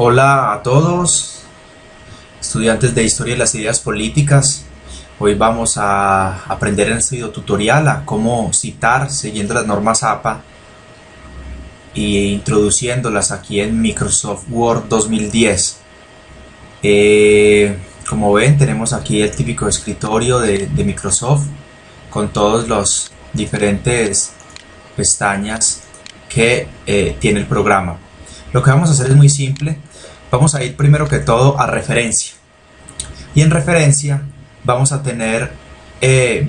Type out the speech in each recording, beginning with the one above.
Hola a todos, estudiantes de Historia de las Ideas Políticas. Hoy vamos a aprender en este video tutorial a cómo citar siguiendo las normas APA e introduciéndolas aquí en Microsoft Word 2010. Como ven, tenemos aquí el típico escritorio de Microsoft con todos los diferentes pestañas que tiene el programa. Lo que vamos a hacer es muy simple. Vamos a ir primero que todo a referencia, y en referencia vamos a tener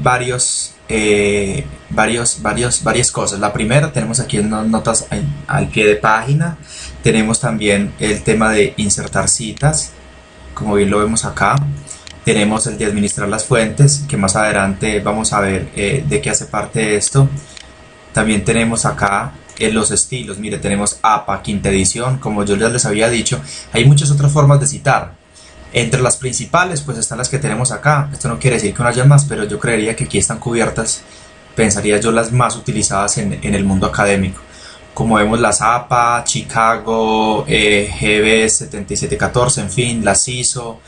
varias cosas. La primera, tenemos aquí unas notas al pie de página. Tenemos también el tema de insertar citas, como bien lo vemos acá. Tenemos el de administrar las fuentes, que más adelante vamos a ver de qué hace parte esto. También tenemos acá los estilos. Mire, tenemos APA, quinta edición, como yo ya les había dicho. Hay muchas otras formas de citar. Entre las principales, pues están las que tenemos acá. Esto no quiere decir que no haya más, pero yo creería que aquí están cubiertas, pensaría yo, las más utilizadas en el mundo académico. Como vemos, las APA, Chicago, GB 7714, en fin, las ISO,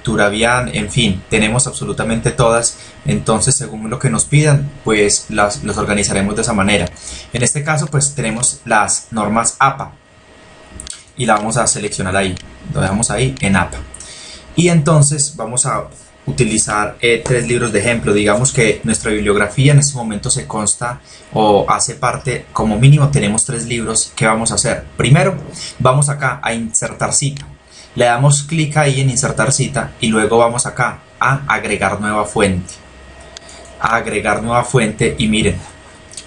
Turabian, en fin, tenemos absolutamente todas. Entonces, según lo que nos pidan, pues los organizaremos de esa manera. En este caso, pues tenemos las normas APA y la vamos a seleccionar ahí, lo dejamos ahí en APA. Y entonces vamos a utilizar tres libros de ejemplo. Digamos que nuestra bibliografía en este momento se consta o hace parte, como mínimo tenemos tres libros. ¿Qué vamos a hacer? Primero vamos acá a insertar cita, le damos clic ahí en insertar cita y luego vamos acá a agregar nueva fuente, y miren,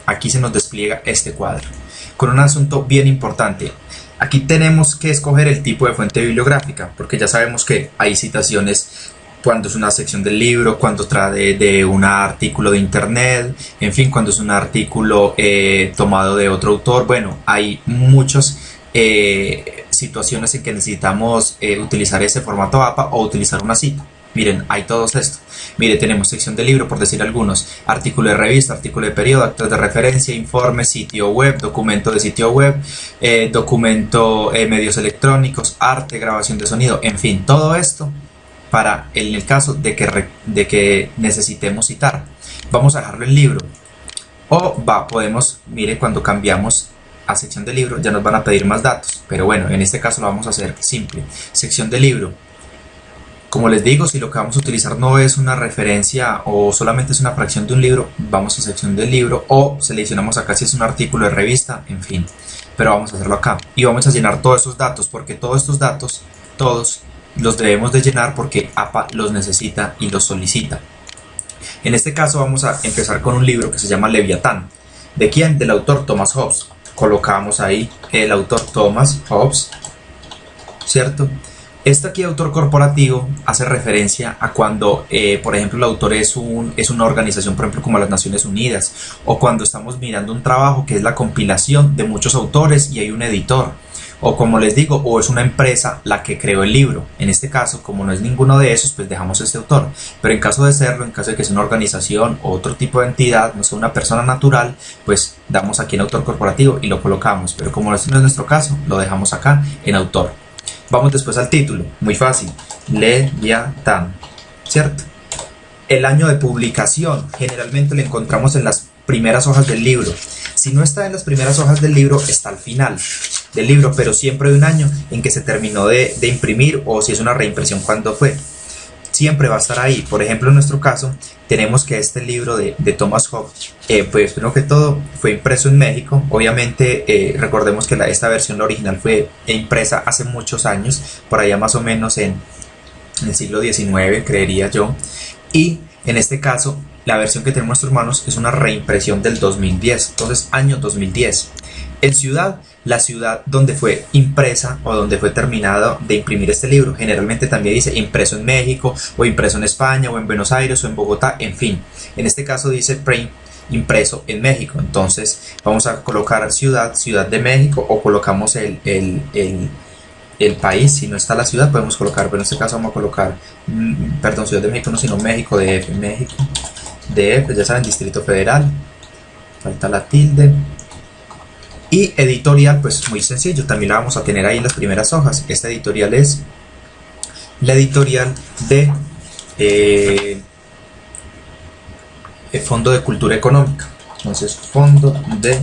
aquí se nos despliega este cuadro con un asunto bien importante. Aquí tenemos que escoger el tipo de fuente bibliográfica, porque ya sabemos que hay citaciones cuando es una sección del libro, cuando trae de un artículo de internet, en fin, cuando es un artículo tomado de otro autor. Bueno, hay muchas situaciones en que necesitamos utilizar ese formato APA o utilizar una cita. Miren, hay todos estos. Mire, tenemos sección de libro, por decir algunos, artículo de revista, artículo de periodo, actas de referencia, informe, sitio web, documento de sitio web, documento, medios electrónicos, arte, grabación de sonido, en fin, todo esto para en el caso de que necesitemos citar. Vamos a dejarlo en libro. O podemos, mire, cuando cambiamos a sección de libro ya nos van a pedir más datos, pero bueno, en este caso lo vamos a hacer simple. Sección de libro. Como les digo, si lo que vamos a utilizar no es una referencia o solamente es una fracción de un libro, vamos a sección del libro o seleccionamos acá si es un artículo de revista, en fin. Pero vamos a hacerlo acá y vamos a llenar todos esos datos, porque todos estos datos, todos los debemos de llenar porque APA los necesita y los solicita. En este caso vamos a empezar con un libro que se llama Leviatán. ¿De quién? Del autor Thomas Hobbes. Colocamos ahí el autor Thomas Hobbes, ¿cierto? Este aquí, autor corporativo, hace referencia a cuando, por ejemplo, el autor es una organización, por ejemplo, como las Naciones Unidas, o cuando estamos mirando un trabajo que es la compilación de muchos autores y hay un editor, o como les digo, o es una empresa la que creó el libro. En este caso, como no es ninguno de esos, pues dejamos este autor. Pero en caso de serlo, en caso de que sea una organización o otro tipo de entidad, no sea una persona natural, pues damos aquí en autor corporativo y lo colocamos. Pero como este no es nuestro caso, lo dejamos acá en autor. Vamos después al título, muy fácil, Leviatán, ¿cierto? El año de publicación, generalmente lo encontramos en las primeras hojas del libro. Si no está en las primeras hojas del libro, está al final del libro, pero siempre hay un año en que se terminó de imprimir, o si es una reimpresión, cuándo fue. Siempre va a estar ahí. Por ejemplo, en nuestro caso, tenemos que este libro de Thomas Hobbes, pues primero que todo, fue impreso en México. Obviamente, recordemos que esta versión, la original, fue impresa hace muchos años, por allá más o menos en el siglo XIX, creería yo. Y en este caso, la versión que tenemos en nuestras manos es una reimpresión del 2010, entonces año 2010. En ciudad, la ciudad donde fue impresa o donde fue terminado de imprimir este libro. Generalmente también dice impreso en México, o impreso en España, o en Buenos Aires, o en Bogotá, en fin. En este caso dice print, impreso en México. Entonces vamos a colocar ciudad de México, o colocamos el país. Si no está la ciudad, podemos colocar, pero en este caso vamos a colocar, perdón, Ciudad de México, no, sino México, DF, México, DF, ya saben, Distrito Federal. Falta la tilde. Y editorial, pues muy sencillo, también la vamos a tener ahí en las primeras hojas. Esta editorial es la editorial de Fondo de Cultura Económica. Entonces, Fondo de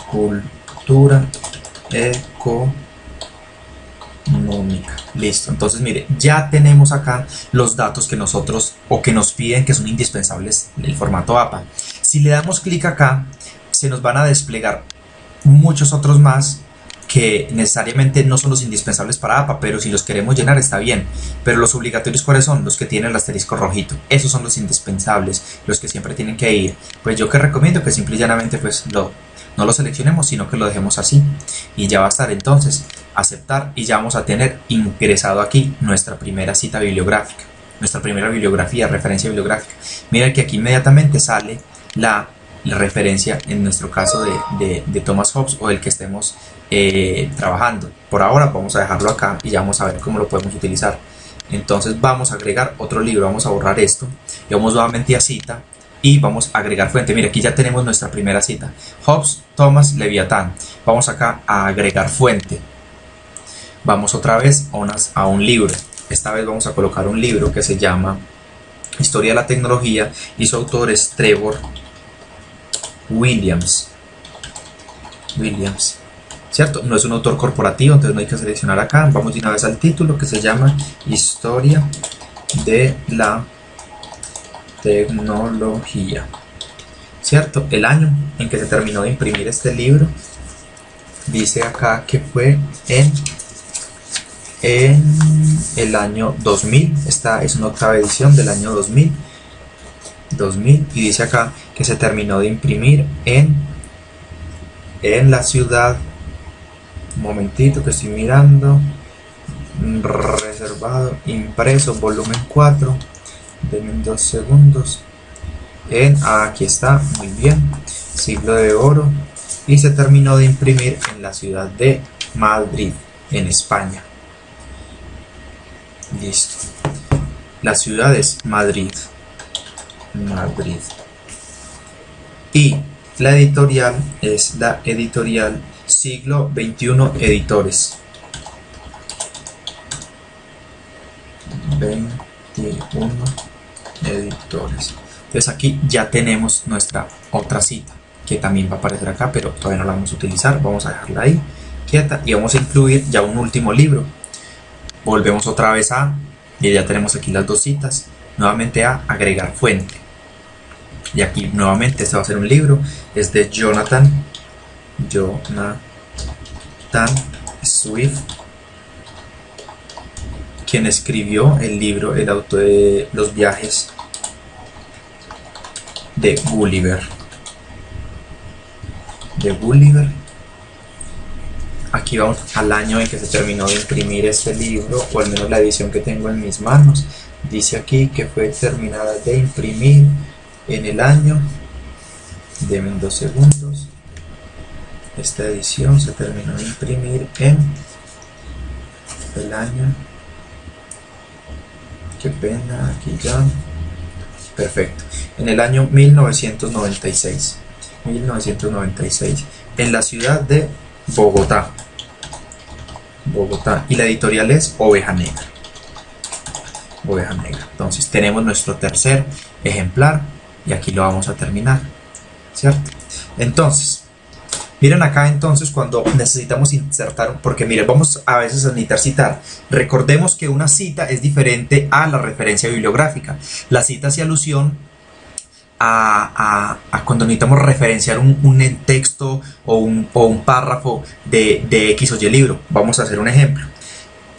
Cultura Económica. Listo. Entonces, mire, ya tenemos acá los datos que nosotros o que nos piden que son indispensables del formato APA. Si le damos clic acá, se nos van a desplegar muchos otros más que necesariamente no son los indispensables para APA, pero si los queremos llenar está bien. Pero los obligatorios, ¿cuáles son? Los que tienen el asterisco rojito. Esos son los indispensables, los que siempre tienen que ir. Pues yo que recomiendo que simple y llanamente pues no lo seleccionemos, sino que lo dejemos así. Y ya va a estar entonces aceptar, y ya vamos a tener ingresado aquí nuestra primera cita bibliográfica, nuestra primera bibliografía, referencia bibliográfica. Miren que aquí inmediatamente sale la referencia, en nuestro caso de Thomas Hobbes o el que estemos trabajando. Por ahora vamos a dejarlo acá y ya vamos a ver cómo lo podemos utilizar. Entonces vamos a agregar otro libro, vamos a borrar esto y vamos nuevamente a cita y vamos a agregar fuente. Mira, aquí ya tenemos nuestra primera cita, Hobbes, Thomas, Leviatán. Vamos acá a agregar fuente, vamos otra vez a un libro. Esta vez vamos a colocar un libro que se llama Historia de la Tecnología y su autor es Trevor Williams, ¿cierto? No es un autor corporativo, entonces no hay que seleccionar acá. Vamos de una vez al título, que se llama Historia de la Tecnología, ¿cierto? El año en que se terminó de imprimir este libro dice acá que fue en el año 2000. Esta es una octava edición del año 2000, y dice acá que se terminó de imprimir en la ciudad, un momentito que estoy mirando, reservado, impreso, volumen 4, denme 2 segundos, aquí está, muy bien, siglo de oro, y se terminó de imprimir en la ciudad de Madrid, en España. Listo, la ciudad es Madrid. Y la editorial es la editorial Siglo XXI Editores. 21 editores. Entonces aquí ya tenemos nuestra otra cita, que también va a aparecer acá, pero todavía no la vamos a utilizar. Vamos a dejarla ahí quieta y vamos a incluir ya un último libro. Volvemos otra vez y ya tenemos aquí las dos citas. Nuevamente a agregar fuente. Y aquí nuevamente este va a ser un libro, es de Jonathan Swift, quien escribió el libro, el autor de Los viajes de Gulliver. Aquí vamos al año en que se terminó de imprimir este libro, o al menos la edición que tengo en mis manos. Dice aquí que fue terminada de imprimir en el año, denme 2 segundos, esta edición se terminó de imprimir en el año, qué pena, aquí ya, perfecto, en el año 1996, en la ciudad de Bogotá, y la editorial es Oveja Negra. Entonces tenemos nuestro tercer ejemplar y aquí lo vamos a terminar, ¿cierto? Entonces, miren acá entonces cuando necesitamos insertar, porque miren, vamos a veces a necesitar citar. Recordemos que una cita es diferente a la referencia bibliográfica. La cita hace alusión a cuando necesitamos referenciar un texto o un párrafo de X o Y libro. Vamos a hacer un ejemplo.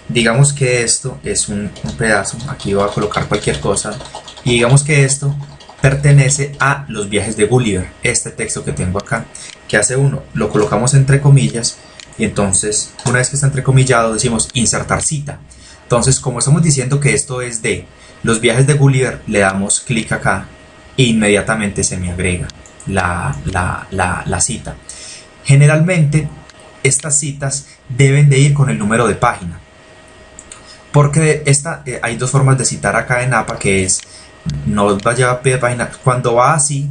Digamos que esto es un pedazo, aquí voy a colocar cualquier cosa, y digamos que esto pertenece a Los viajes de Gulliver, este texto que tengo acá. ¿Qué hace uno? Lo colocamos entre comillas, y entonces una vez que está entrecomillado decimos insertar cita. Entonces, como estamos diciendo que esto es de Los viajes de Gulliver, le damos clic acá e inmediatamente se me agrega la cita. Generalmente estas citas deben de ir con el número de página, porque hay dos formas de citar acá en APA, que es no vaya a pie de página. Cuando va así,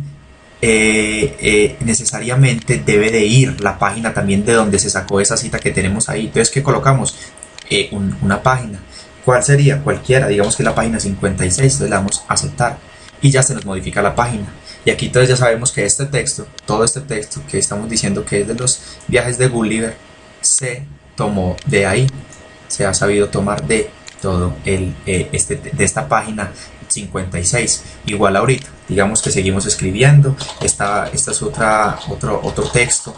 necesariamente debe de ir la página también de donde se sacó esa cita que tenemos ahí. Entonces, ¿qué colocamos? Una página. ¿Cuál sería? Cualquiera, digamos que la página 56, entonces le damos a aceptar y ya se nos modifica la página. Y aquí entonces ya sabemos que este texto, todo este texto que estamos diciendo que es de los viajes de Gulliver, se tomó de ahí, se ha sabido tomar de todo de esta página 56. Igual ahorita, digamos que seguimos escribiendo, esta es otro texto,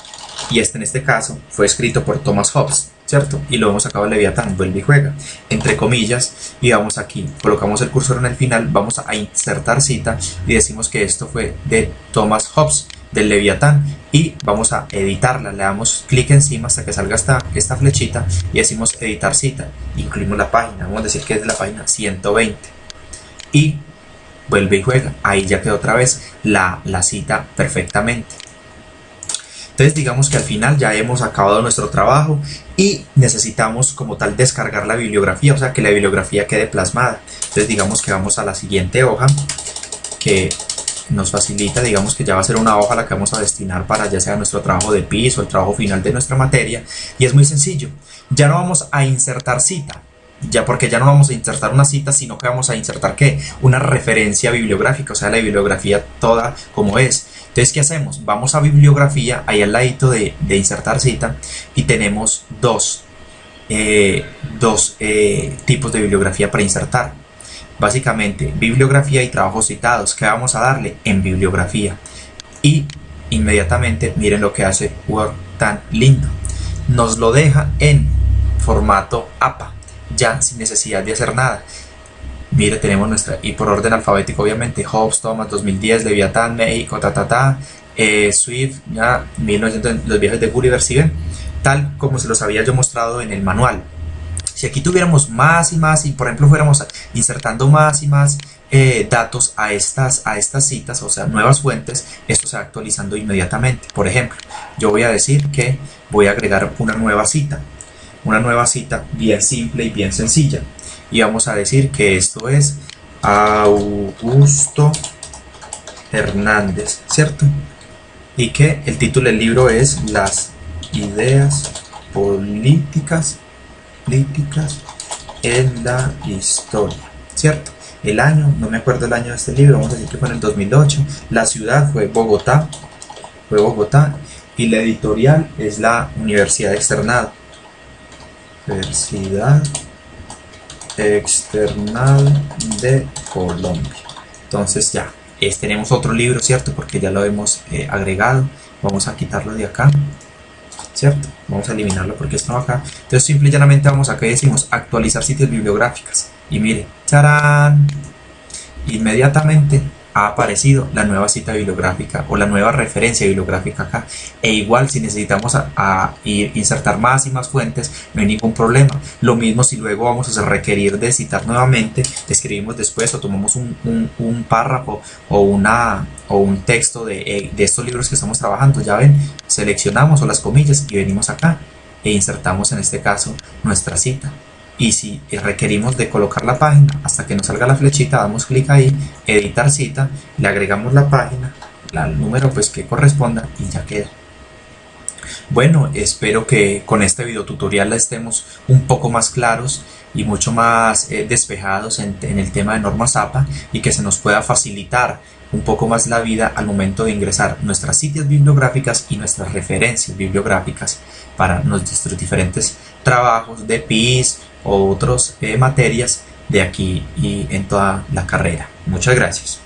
y en este caso fue escrito por Thomas Hobbes, ¿cierto? Y lo hemos sacado de Leviatán, vuelve y juega, entre comillas, y vamos aquí, colocamos el cursor en el final, vamos a insertar cita y decimos que esto fue de Thomas Hobbes, del Leviatán, y vamos a editarla, le damos clic encima hasta que salga esta flechita y decimos editar cita, incluimos la página, vamos a decir que es de la página 120 y vuelve y juega, ahí ya quedó otra vez la cita perfectamente. Entonces digamos que al final ya hemos acabado nuestro trabajo y necesitamos como tal descargar la bibliografía, o sea que la bibliografía quede plasmada. Entonces digamos que vamos a la siguiente hoja que nos facilita, digamos que ya va a ser una hoja a la que vamos a destinar para ya sea nuestro trabajo de piso o el trabajo final de nuestra materia, y es muy sencillo, ya no vamos a insertar cita, porque ya no vamos a insertar una cita, sino que vamos a insertar ¿qué? Una referencia bibliográfica, o sea la bibliografía toda como es. Entonces, ¿qué hacemos? Vamos a bibliografía, ahí al ladito de insertar cita, y tenemos dos tipos de bibliografía para insertar. Básicamente, bibliografía y trabajos citados. ¿Qué vamos a darle? En bibliografía. Y inmediatamente, miren lo que hace Word tan lindo. Nos lo deja en formato APA, ya sin necesidad de hacer nada. Mire, tenemos nuestra, y por orden alfabético obviamente, Hobbes, Thomas, 2010, Leviatán, México, Swift, ya, 1900, los viajes de Gulliver, ¿sí ven? Tal como se los había yo mostrado en el manual. Si aquí tuviéramos más y más, y por ejemplo fuéramos insertando más y más datos a estas citas, o sea, nuevas fuentes, esto se va actualizando inmediatamente. Por ejemplo, yo voy a decir que voy a agregar una nueva cita bien simple y bien sencilla. Y vamos a decir que esto es Augusto Hernández, ¿cierto? Y que el título del libro es Las ideas políticas en la historia, ¿cierto? El año, no me acuerdo el año de este libro, vamos a decir que fue en el 2008. La ciudad fue Bogotá, y la editorial es la Universidad Externado. Universidad External de Colombia. Entonces ya tenemos otro libro, ¿cierto? Porque ya lo hemos agregado. Vamos a quitarlo de acá, ¿cierto? Vamos a eliminarlo porque está acá. Entonces simple y llanamente vamos acá y decimos actualizar sitios bibliográficos. Y mire, ¡charán! Inmediatamente ha aparecido la nueva cita bibliográfica o la nueva referencia bibliográfica acá. E igual si necesitamos insertar más y más fuentes, no hay ningún problema. Lo mismo si luego vamos a requerir de citar nuevamente, escribimos después o tomamos un párrafo o un texto de estos libros que estamos trabajando. Ya ven, seleccionamos o las comillas y venimos acá e insertamos en este caso nuestra cita. Y si requerimos de colocar la página hasta que nos salga la flechita, damos clic ahí, editar cita, le agregamos la página, el número pues que corresponda y ya queda. Bueno, espero que con este video tutorial estemos un poco más claros y mucho más despejados en el tema de normas APA, y que se nos pueda facilitar un poco más la vida al momento de ingresar nuestras citas bibliográficas y nuestras referencias bibliográficas para nuestros diferentes trabajos de PIS o otras materias de aquí y en toda la carrera. Muchas gracias.